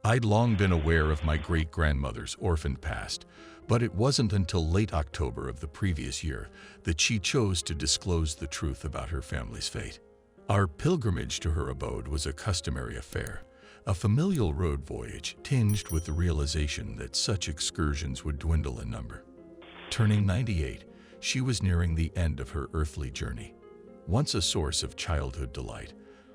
I'd long been aware of my great-grandmother's orphaned past, but it wasn't until late October of the previous year that she chose to disclose the truth about her family's fate. Our pilgrimage to her abode was a customary affair, a familial road voyage tinged with the realization that such excursions would dwindle in number. Turning 98, she was nearing the end of her earthly journey. Once a source of childhood delight,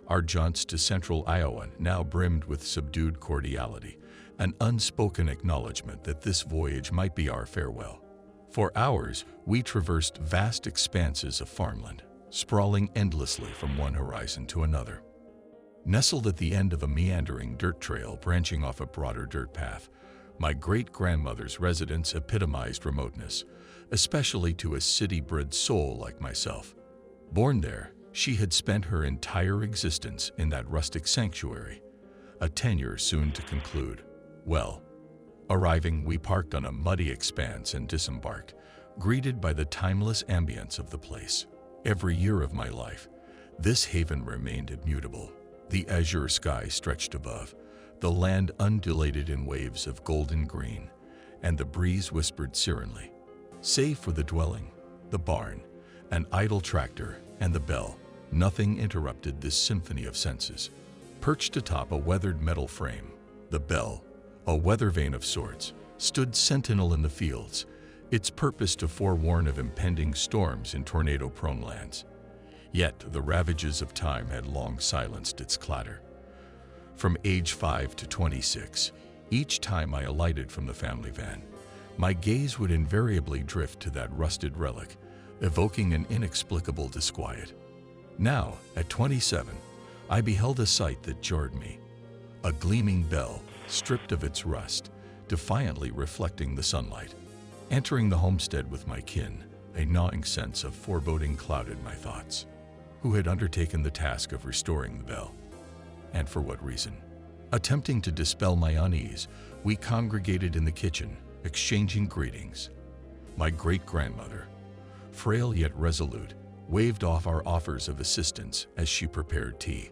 our jaunts to central Iowa now brimmed with subdued cordiality, an unspoken acknowledgement that this voyage might be our farewell. For hours, we traversed vast expanses of farmland, sprawling endlessly from one horizon to another. Nestled at the end of a meandering dirt trail branching off a broader dirt path, my great-grandmother's residence epitomized remoteness, especially to a city-bred soul like myself. Born there, she had spent her entire existence in that rustic sanctuary, a tenure soon to conclude. Well, arriving, we parked on a muddy expanse and disembarked, greeted by the timeless ambience of the place. Every year of my life, this haven remained immutable. The azure sky stretched above, the land undulated in waves of golden green, and the breeze whispered serenely. Save for the dwelling, the barn, an idle tractor, and the bell, nothing interrupted this symphony of senses. Perched atop a weathered metal frame, the bell, a weather vane of sorts, stood sentinel in the fields, its purpose to forewarn of impending storms in tornado-prone lands. Yet the ravages of time had long silenced its clatter. From age 5 to 26, each time I alighted from the family van, my gaze would invariably drift to that rusted relic, evoking an inexplicable disquiet. Now, at 27, I beheld a sight that jarred me. A gleaming bell, stripped of its rust, defiantly reflecting the sunlight. Entering the homestead with my kin, a gnawing sense of foreboding clouded my thoughts. Who had undertaken the task of restoring the bell? And for what reason? Attempting to dispel my unease, we congregated in the kitchen, exchanging greetings. My great-grandmother, frail yet resolute, waved off our offers of assistance as she prepared tea.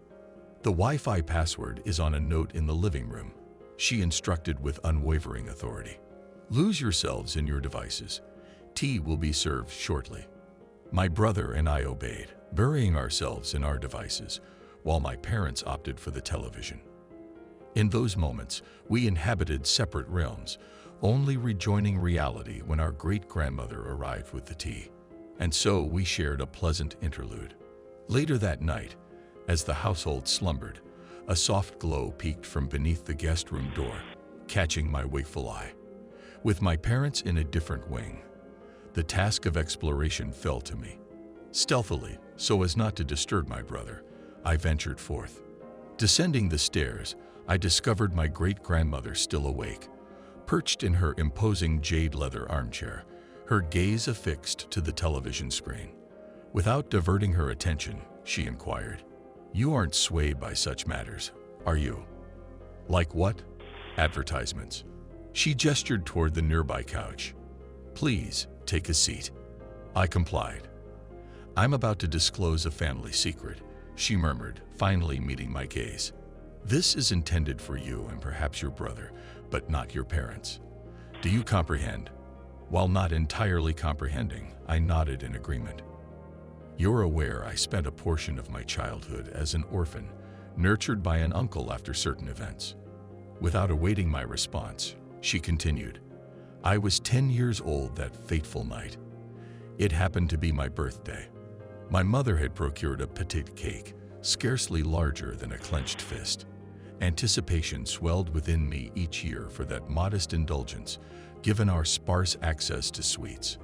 The Wi-Fi password is on a note in the living room, she instructed with unwavering authority. Lose yourselves in your devices. Tea will be served shortly. My brother and I obeyed, burying ourselves in our devices, while my parents opted for the television. In those moments, we inhabited separate realms, only rejoining reality when our great-grandmother arrived with the tea. And so we shared a pleasant interlude. Later that night, as the household slumbered, a soft glow peeked from beneath the guest room door, catching my wakeful eye. With my parents in a different wing, the task of exploration fell to me. Stealthily, so as not to disturb my brother, I ventured forth. Descending the stairs, I discovered my great-grandmother still awake, perched in her imposing jade leather armchair, her gaze affixed to the television screen. Without diverting her attention, she inquired, "You aren't swayed by such matters, are you?" "Like what?" "Advertisements." She gestured toward the nearby couch. "Please, take a seat." I complied. "I'm about to disclose a family secret," she murmured, finally meeting my gaze. "This is intended for you and perhaps your brother, but not your parents. Do you comprehend?" While not entirely comprehending, I nodded in agreement. "You're aware I spent a portion of my childhood as an orphan, nurtured by an uncle after certain events." Without awaiting my response, she continued, "I was 10 years old that fateful night. It happened to be my birthday. My mother had procured a petite cake, scarcely larger than a clenched fist. Anticipation swelled within me each year for that modest indulgence, given our sparse access to sweets.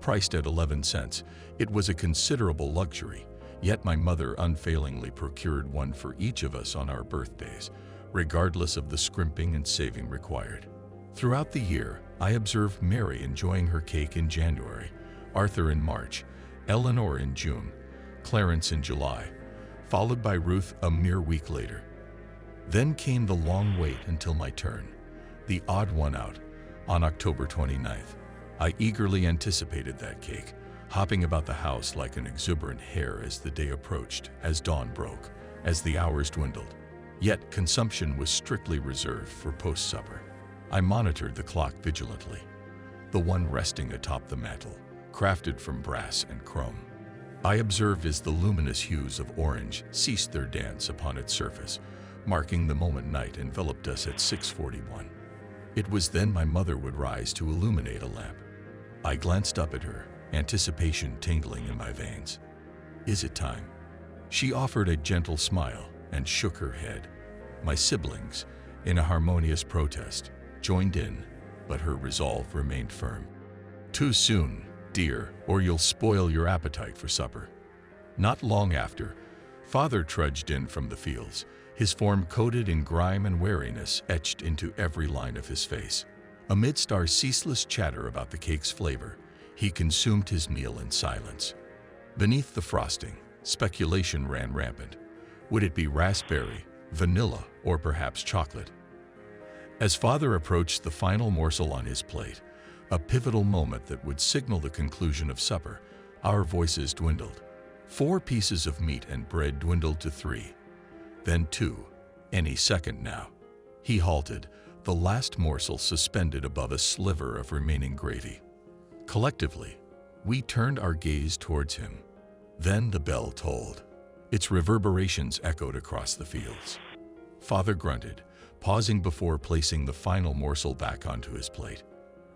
Priced at 11 cents, it was a considerable luxury, yet my mother unfailingly procured one for each of us on our birthdays, regardless of the scrimping and saving required. Throughout the year, I observed Mary enjoying her cake in January, Arthur in March, Eleanor in June, Clarence in July, followed by Ruth a mere week later. Then came the long wait until my turn, the odd one out, on October 29th. I eagerly anticipated that cake, hopping about the house like an exuberant hare as the day approached, as dawn broke, as the hours dwindled. Yet consumption was strictly reserved for post-supper. I monitored the clock vigilantly, the one resting atop the mantel, crafted from brass and chrome. I observed as the luminous hues of orange ceased their dance upon its surface, marking the moment night enveloped us at 6:41. It was then my mother would rise to illuminate a lamp. I glanced up at her, anticipation tingling in my veins. "Is it time?" She offered a gentle smile and shook her head. My siblings, in a harmonious protest, joined in, but her resolve remained firm. "Too soon, dear, or you'll spoil your appetite for supper." Not long after, Father trudged in from the fields, his form coated in grime and weariness etched into every line of his face. Amidst our ceaseless chatter about the cake's flavor, he consumed his meal in silence. Beneath the frosting, speculation ran rampant. Would it be raspberry, vanilla, or perhaps chocolate? As Father approached the final morsel on his plate, a pivotal moment that would signal the conclusion of supper, our voices dwindled. 4 pieces of meat and bread dwindled to 3, then 2, any second now. He halted, the last morsel suspended above a sliver of remaining gravy. Collectively, we turned our gaze towards him. Then the bell tolled. Its reverberations echoed across the fields. Father grunted, pausing before placing the final morsel back onto his plate.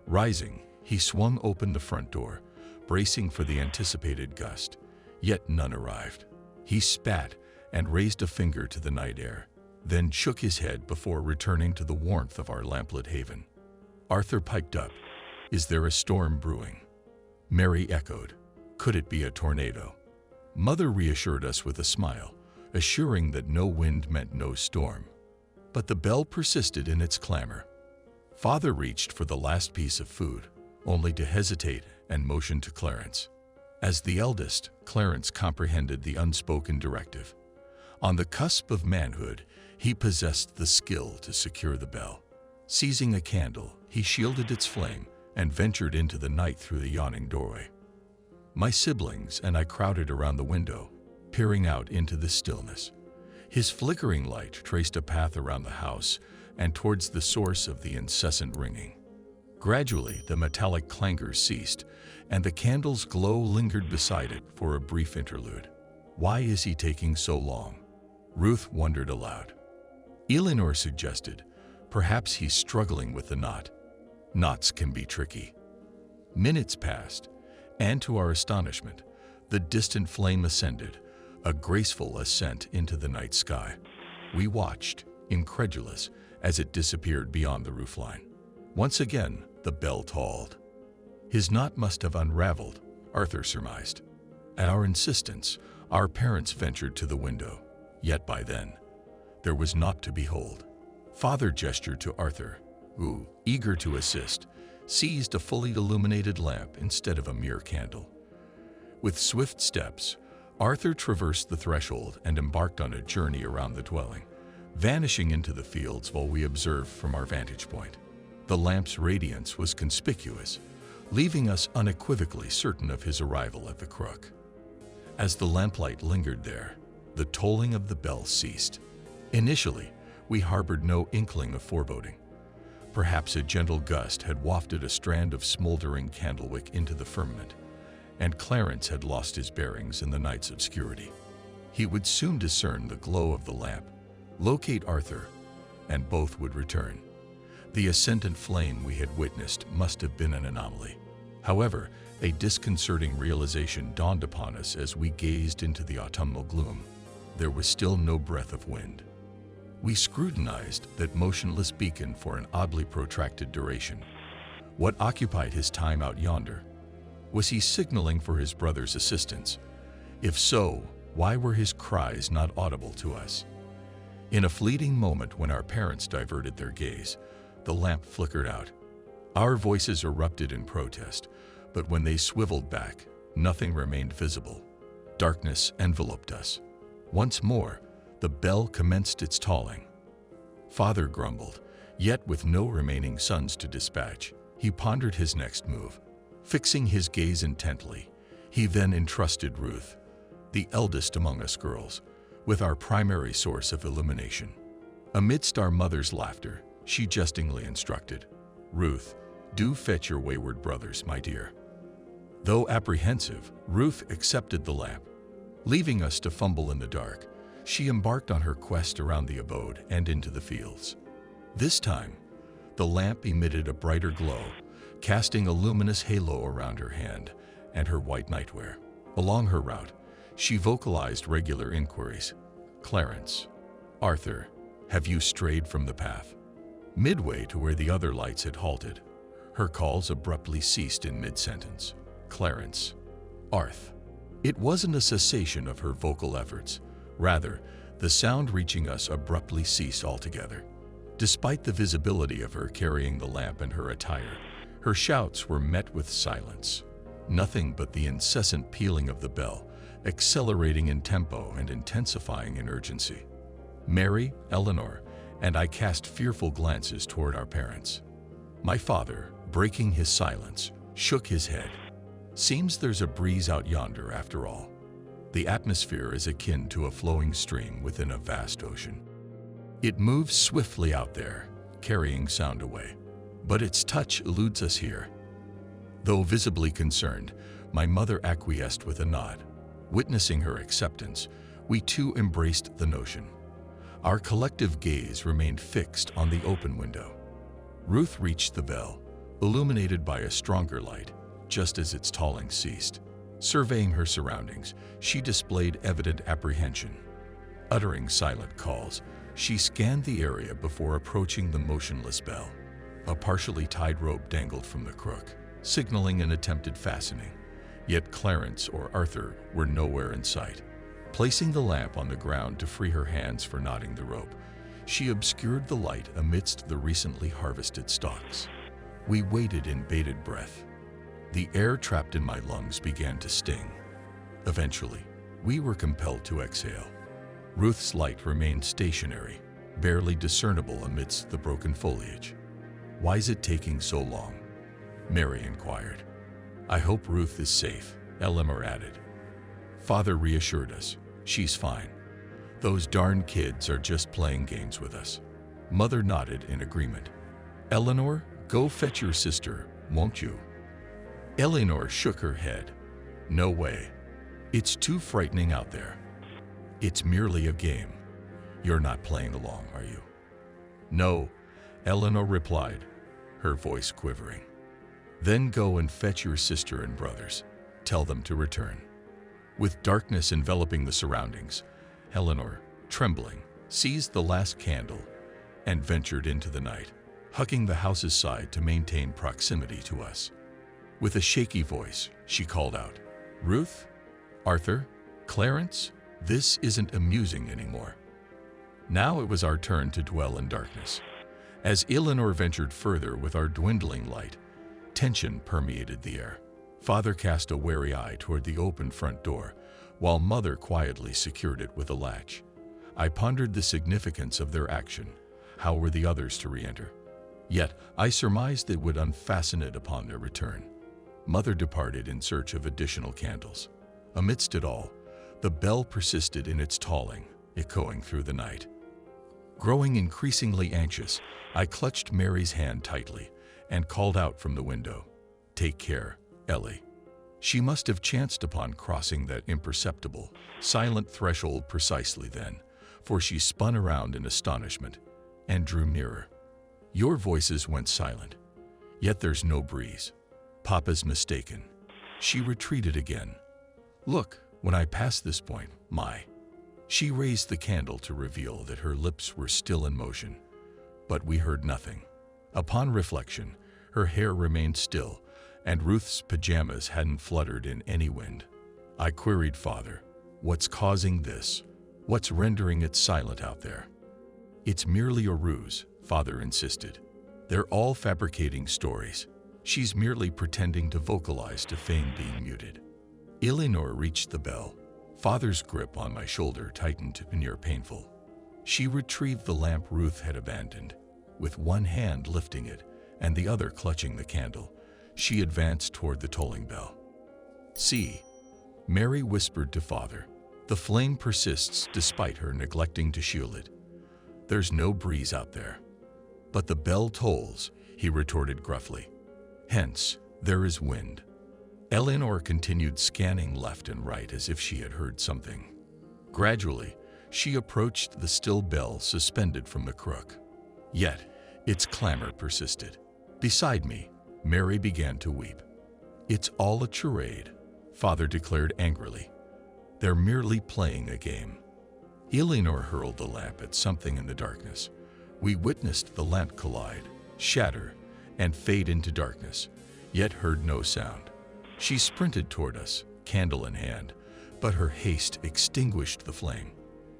Rising, he swung open the front door, bracing for the anticipated gust. Yet none arrived. He spat and raised a finger to the night air, then shook his head before returning to the warmth of our lamplit haven. Arthur piped up, "Is there a storm brewing?" Mary echoed, "Could it be a tornado?" Mother reassured us with a smile, assuring that no wind meant no storm. But the bell persisted in its clamor. Father reached for the last piece of food, only to hesitate and motion to Clarence. As the eldest, Clarence comprehended the unspoken directive. On the cusp of manhood, he possessed the skill to secure the bell. Seizing a candle, he shielded its flame and ventured into the night through the yawning doorway. My siblings and I crowded around the window, peering out into the stillness. His flickering light traced a path around the house and towards the source of the incessant ringing. Gradually, the metallic clangor ceased, and the candle's glow lingered beside it for a brief interlude. "Why is he taking so long?" Ruth wondered aloud. Eleanor suggested, "Perhaps he's struggling with the knot." Knots can be tricky. Minutes passed, and to our astonishment, the distant flame ascended, a graceful ascent into the night sky. We watched, incredulous, as it disappeared beyond the roofline. Once again, the bell tolled. His knot must have unraveled, Arthur surmised. At our insistence, our parents ventured to the window, yet by then, there was naught to behold. Father gestured to Arthur, who, eager to assist, seized a fully illuminated lamp instead of a mere candle. With swift steps, Arthur traversed the threshold and embarked on a journey around the dwelling, vanishing into the fields while we observed from our vantage point. The lamp's radiance was conspicuous, leaving us unequivocally certain of his arrival at the crook. As the lamplight lingered there, the tolling of the bell ceased. Initially, we harbored no inkling of foreboding. Perhaps a gentle gust had wafted a strand of smoldering candlewick into the firmament, and Clarence had lost his bearings in the night's obscurity. He would soon discern the glow of the lamp, locate Arthur, and both would return. The ascendant flame we had witnessed must have been an anomaly. However, a disconcerting realization dawned upon us as we gazed into the autumnal gloom. There was still no breath of wind. We scrutinized that motionless beacon for an oddly protracted duration. What occupied his time out yonder? Was he signaling for his brother's assistance? If so, why were his cries not audible to us? In a fleeting moment when our parents diverted their gaze, the lamp flickered out. Our voices erupted in protest, but when they swiveled back, nothing remained visible. Darkness enveloped us. Once more, the bell commenced its tolling. Father grumbled, yet with no remaining sons to dispatch, he pondered his next move. Fixing his gaze intently, he then entrusted Ruth, the eldest among us girls, with our primary source of illumination. Amidst our mother's laughter, she jestingly instructed, "Ruth, do fetch your wayward brothers, my dear." Though apprehensive, Ruth accepted the lamp. Leaving us to fumble in the dark, she embarked on her quest around the abode and into the fields. This time, the lamp emitted a brighter glow, casting a luminous halo around her hand and her white nightwear. Along her route, she vocalized regular inquiries. "Clarence, Arthur, have you strayed from the path?" Midway to where the other lights had halted, her calls abruptly ceased in mid-sentence. "Clarence, Arth." It wasn't a cessation of her vocal efforts. Rather, the sound reaching us abruptly ceased altogether. Despite the visibility of her carrying the lamp and her attire, her shouts were met with silence. Nothing but the incessant pealing of the bell, accelerating in tempo and intensifying in urgency. Mary, Eleanor, and I cast fearful glances toward our parents. My father, breaking his silence, shook his head. "Seems there's a breeze out yonder after all." The atmosphere is akin to a flowing stream within a vast ocean. It moves swiftly out there, carrying sound away, but its touch eludes us here. Though visibly concerned, my mother acquiesced with a nod. Witnessing her acceptance, we too embraced the notion. Our collective gaze remained fixed on the open window. Ruth reached the bell, illuminated by a stronger light, just as its tolling ceased. Surveying her surroundings, she displayed evident apprehension. Uttering silent calls, she scanned the area before approaching the motionless bell. A partially tied rope dangled from the crook, signaling an attempted fastening. Yet Clarence or Arthur were nowhere in sight. Placing the lamp on the ground to free her hands for knotting the rope, she obscured the light amidst the recently harvested stalks. We waited in bated breath. The air trapped in my lungs began to sting. Eventually, we were compelled to exhale. Ruth's light remained stationary, barely discernible amidst the broken foliage. "Why is it taking so long?" Mary inquired. "I hope Ruth is safe," Eleanor added. Father reassured us. "She's fine. Those darn kids are just playing games with us." Mother nodded in agreement. "Eleanor, go fetch your sister, won't you?" Eleanor shook her head. "No way. It's too frightening out there." "It's merely a game. You're not playing along, are you?" "No," Eleanor replied, her voice quivering. "Then go and fetch your sister and brothers. Tell them to return." With darkness enveloping the surroundings, Eleanor, trembling, seized the last candle and ventured into the night, hugging the house's side to maintain proximity to us. With a shaky voice, she called out, "Ruth? Arthur? Clarence? This isn't amusing anymore." Now it was our turn to dwell in darkness. As Eleanor ventured further with our dwindling light, tension permeated the air. Father cast a wary eye toward the open front door, while Mother quietly secured it with a latch. I pondered the significance of their action. How were the others to re-enter? Yet I surmised it would unfasten it upon their return. Mother departed in search of additional candles. Amidst it all, the bell persisted in its tolling, echoing through the night. Growing increasingly anxious, I clutched Mary's hand tightly and called out from the window, "Take care, Ellie." She must have chanced upon crossing that imperceptible, silent threshold precisely then, for she spun around in astonishment and drew nearer. Your voices went silent, yet there's no breeze. Papa's mistaken. She retreated again. Look, when I passed this point, She raised the candle to reveal that her lips were still in motion, but we heard nothing. Upon reflection, her hair remained still, and Ruth's pajamas hadn't fluttered in any wind. I queried Father, "What's causing this? What's rendering it silent out there?" "It's merely a ruse," Father insisted. "They're all fabricating stories. She's merely pretending to vocalize to feign being muted." Eleanor reached the bell. Father's grip on my shoulder tightened near painful. She retrieved the lamp Ruth had abandoned. With one hand lifting it and the other clutching the candle, she advanced toward the tolling bell. "See," Mary whispered to Father. "The flame persists despite her neglecting to shield it." There's no breeze out there. But the bell tolls, he retorted gruffly. Hence, there is wind. Eleanor continued scanning left and right as if she had heard something. Gradually, she approached the still bell suspended from the crook. Yet, its clamor persisted. Beside me, Mary began to weep. It's all a charade, Father declared angrily. They're merely playing a game. Eleanor hurled the lamp at something in the darkness. We witnessed the lamp collide, shatter, and fade into darkness, yet heard no sound. She sprinted toward us, candle in hand, but her haste extinguished the flame.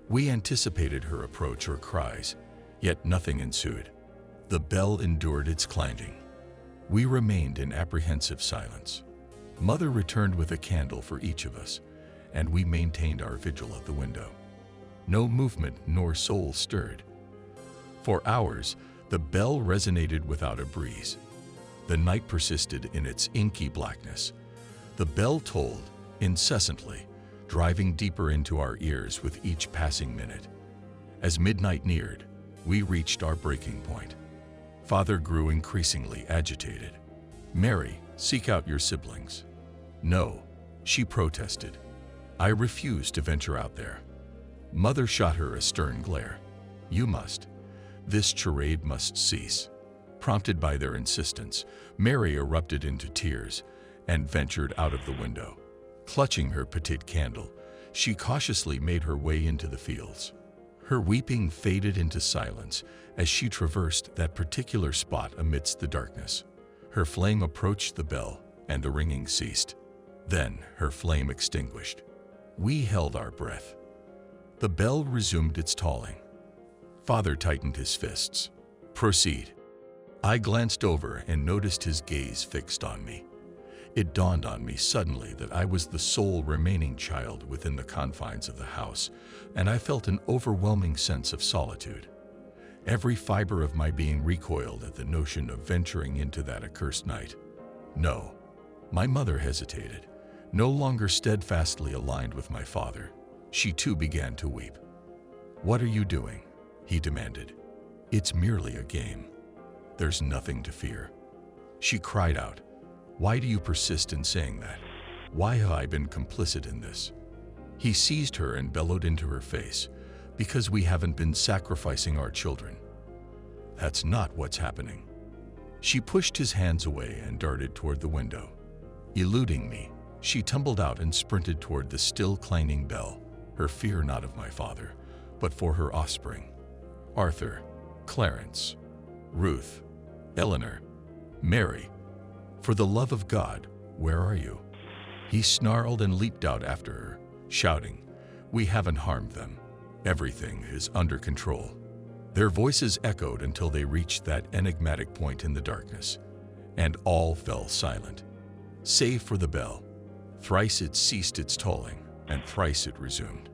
We anticipated her approach or cries, yet nothing ensued. The bell endured its clanging. We remained in apprehensive silence. Mother returned with a candle for each of us, and we maintained our vigil at the window. No movement nor soul stirred. For hours, the bell resonated without a breeze. The night persisted in its inky blackness. The bell tolled incessantly, driving deeper into our ears with each passing minute. As midnight neared, we reached our breaking point. Father grew increasingly agitated. Mary, seek out your siblings. No, she protested. I refused to venture out there. Mother shot her a stern glare. You must. This charade must cease. Prompted by their insistence, Mary erupted into tears and ventured out of the window. Clutching her petite candle, she cautiously made her way into the fields. Her weeping faded into silence as she traversed that particular spot amidst the darkness. Her flame approached the bell, and the ringing ceased. Then her flame extinguished. We held our breath. The bell resumed its tolling. Father tightened his fists. Proceed. I glanced over and noticed his gaze fixed on me. It dawned on me suddenly that I was the sole remaining child within the confines of the house, and I felt an overwhelming sense of solitude. Every fiber of my being recoiled at the notion of venturing into that accursed night. No, my mother hesitated, no longer steadfastly aligned with my father. She too began to weep. What are you doing? He demanded. It's merely a game. There's nothing to fear. She cried out. Why do you persist in saying that? Why have I been complicit in this? He seized her and bellowed into her face. Because we haven't been sacrificing our children. That's not what's happening. She pushed his hands away and darted toward the window. Eluding me, she tumbled out and sprinted toward the still clanging bell, her fear not of my father, but for her offspring. Arthur, Clarence, Ruth, Eleanor, Mary, for the love of God, where are you? He snarled and leaped out after her, shouting, We haven't harmed them. Everything is under control. Their voices echoed until they reached that enigmatic point in the darkness, and all fell silent, save for the bell. Thrice it ceased its tolling, and thrice it resumed.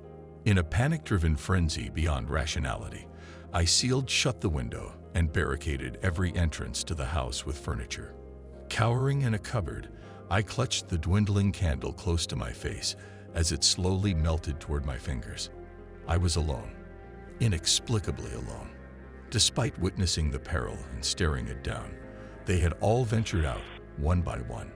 In a panic-driven frenzy beyond rationality, I sealed shut the window and barricaded every entrance to the house with furniture. Cowering in a cupboard, I clutched the dwindling candle close to my face as it slowly melted toward my fingers. I was alone, inexplicably alone. Despite witnessing the peril and staring it down, they had all ventured out, one by one.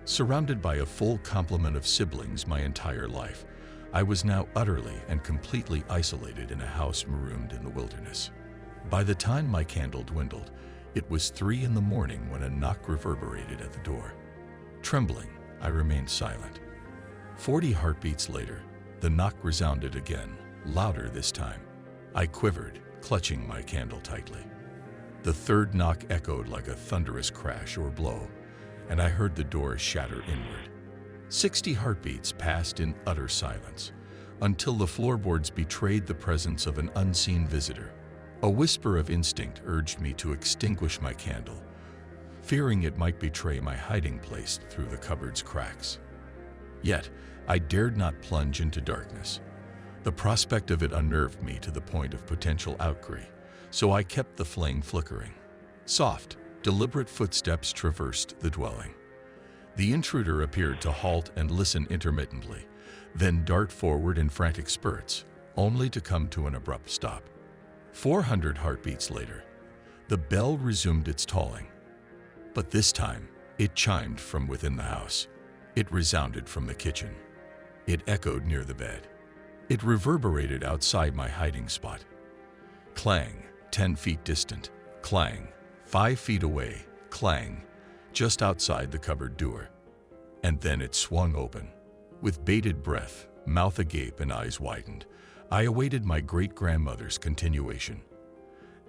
Surrounded by a full complement of siblings my entire life, I was now utterly and completely isolated in a house marooned in the wilderness. By the time my candle dwindled, it was 3 in the morning when a knock reverberated at the door. Trembling, I remained silent. 40 heartbeats later, the knock resounded again, louder this time. I quivered, clutching my candle tightly. The third knock echoed like a thunderous crash or blow, and I heard the door shatter inward. 60 heartbeats passed in utter silence, until the floorboards betrayed the presence of an unseen visitor. A whisper of instinct urged me to extinguish my candle, fearing it might betray my hiding place through the cupboard's cracks. Yet, I dared not plunge into darkness. The prospect of it unnerved me to the point of potential outcry, so I kept the flame flickering. Soft, deliberate footsteps traversed the dwelling. The intruder appeared to halt and listen intermittently, then dart forward in frantic spurts, only to come to an abrupt stop. 400 heartbeats later, the bell resumed its tolling. But this time, it chimed from within the house. It resounded from the kitchen. It echoed near the bed. It reverberated outside my hiding spot. Clang, 10 feet distant. Clang, 5 feet away. Clang, just outside the cupboard door. And then it swung open. With bated breath, mouth agape and eyes widened, I awaited my great-grandmother's continuation.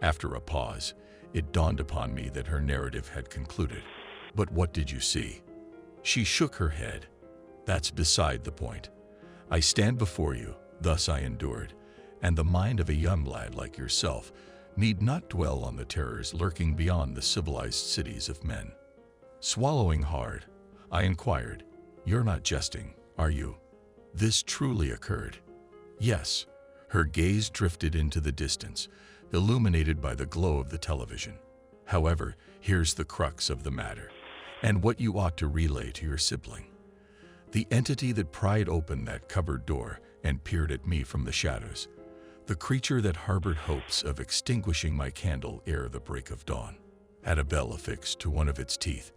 After a pause, it dawned upon me that her narrative had concluded. But what did you see? She shook her head. That's beside the point. I stand before you, thus I endured, and the mind of a young lad like yourself need not dwell on the terrors lurking beyond the civilized cities of men. Swallowing hard, I inquired, "You're not jesting, are you? This truly occurred?" "Yes." Her gaze drifted into the distance, illuminated by the glow of the television. "However, here's the crux of the matter, and what you ought to relay to your sibling. The entity that pried open that cupboard door and peered at me from the shadows, the creature that harbored hopes of extinguishing my candle ere the break of dawn, had a bell affixed to one of its teeth,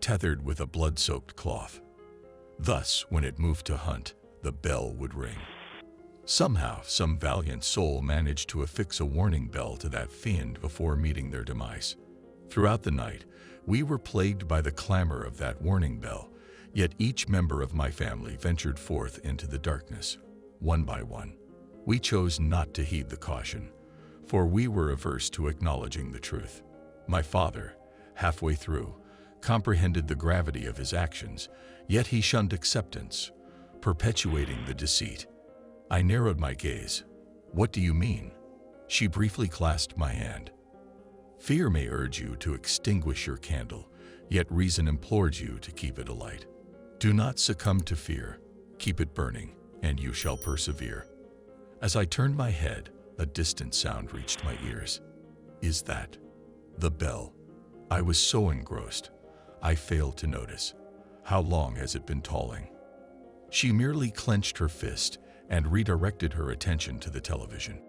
tethered with a blood-soaked cloth. Thus, when it moved to hunt, the bell would ring. Somehow, some valiant soul managed to affix a warning bell to that fiend before meeting their demise. Throughout the night, we were plagued by the clamor of that warning bell, yet each member of my family ventured forth into the darkness. One by one, we chose not to heed the caution, for we were averse to acknowledging the truth. My father, halfway through, comprehended the gravity of his actions, yet he shunned acceptance, perpetuating the deceit. I narrowed my gaze. "What do you mean?" She briefly clasped my hand. "Fear may urge you to extinguish your candle, yet reason implores you to keep it alight. Do not succumb to fear. Keep it burning, and you shall persevere." As I turned my head, a distant sound reached my ears. "Is that the bell?" I was so engrossed, I failed to notice. "How long has it been tolling?" She merely clenched her fist and redirected her attention to the television.